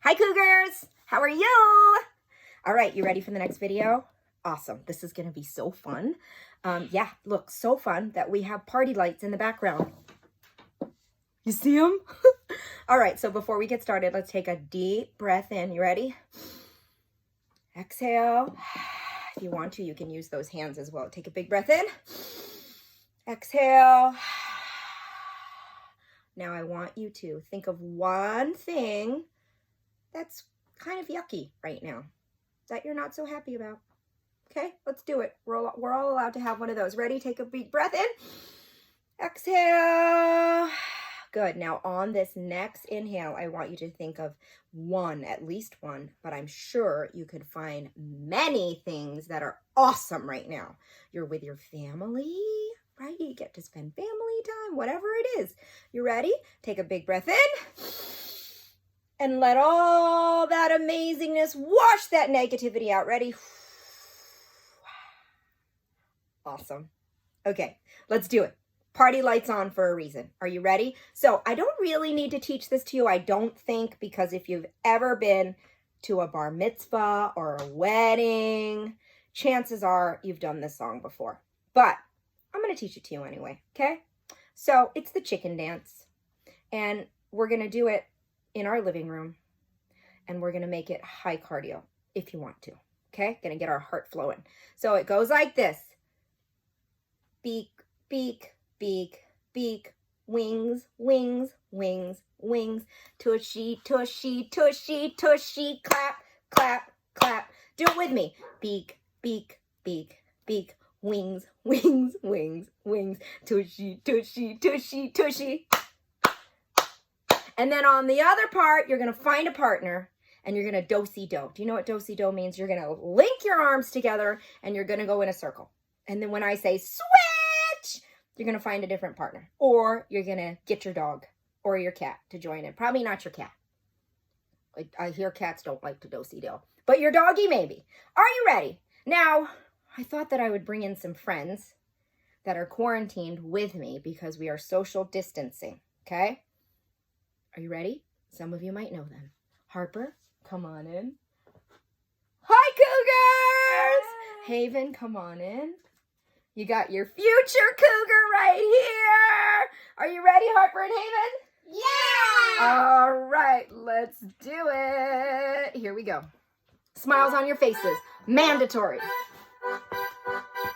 Hi Cougars, how are you? All right, you ready for the next video? Awesome, this is gonna be so fun. Yeah, look, so fun that we have party lights in the background. You see them? All right, so before we get started, let's take a deep breath in. You ready? Exhale. If you want to, you can use those hands as well. Take a big breath in. Exhale. Now I want you to think of one thing that's kind of yucky right now that you're not so happy about. Okay, let's do it. We're all allowed to have one of those. Ready? Take a big breath in. Exhale. Good. Now on this next inhale, I want you to think of one, at least one, but I'm sure you could find many things that are awesome right now. You're with your family, right? You get to spend family time, whatever it is. You ready? Take a big breath in. And let all that amazingness wash that negativity out. Ready? Awesome. Okay, let's do it. Party lights on for a reason. Are you ready? So I don't really need to teach this to you, I don't think, because if you've ever been to a bar mitzvah or a wedding, chances are you've done this song before. But I'm going to teach it to you anyway, okay? So it's the chicken dance, and we're going to do it in our living room, and we're going to make it high cardio if you want to, okay? Going to get our heart flowing. So it goes like this. Beak, beak, beak, beak, wings, wings, wings, wings, tushy, tushy, tushy, tushy, clap, clap, clap. Do it with me. Beak, beak, beak, beak, wings, wings, wings, wings, tushy, tushy, tushy, tushy. And then on the other part, you're going to find a partner and you're going to do-si-do. Do you know what do-si-do means? You're going to link your arms together and you're going to go in a circle. And then when I say switch, you're going to find a different partner. Or you're going to get your dog or your cat to join in. Probably not your cat. I hear cats don't like to do-si-do. But your doggy maybe. Are you ready? Now, I thought that I would bring in some friends that are quarantined with me because we are social distancing. Okay? Are you ready? Some of you might know them. Harper, come on in. Hi, Cougars! Hi. Haven, come on in. You got your future cougar right here. Are you ready, Harper and Haven? Yeah! All right, let's do it. Here we go. Smiles on your faces. Mandatory.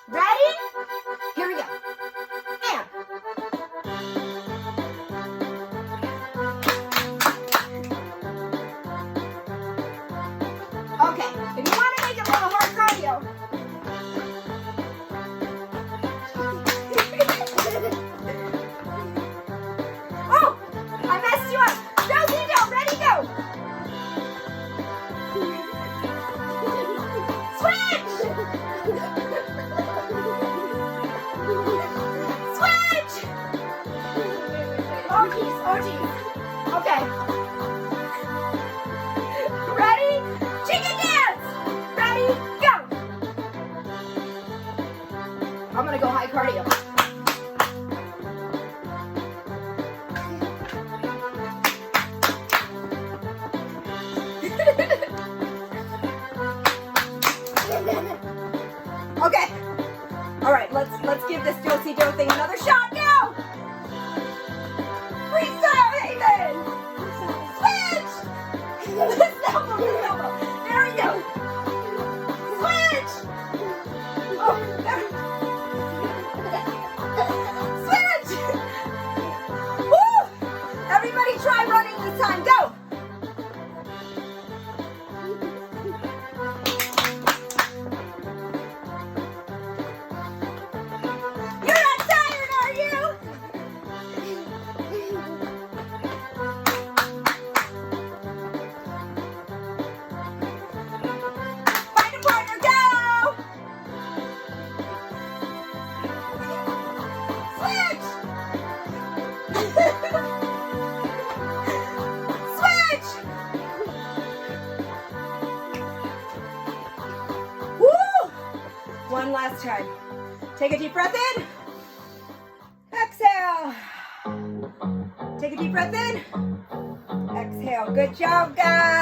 Ready? Here we go. And. Okay, if you want to make it a little hard cardio. Oh, I messed you up. Do-si-do, ready, go. Switch! Switch! Oh, geez, oh, geez. Okay. Ready? Chicken dance! Ready? Go! I'm gonna go high cardio. Okay. All right, let's give this do-si-do thing another shot. Go! Freestyle, Haven! Switch! Let's elbow. There we go. Switch! Oh, there. Switch! Woo! Everybody try running this time. Go! You're not tired, are you? Find a partner, go! Switch! Switch! Woo! One last time. Take a deep breath in. Exhale. Take a deep breath in. Exhale. Good job, guys.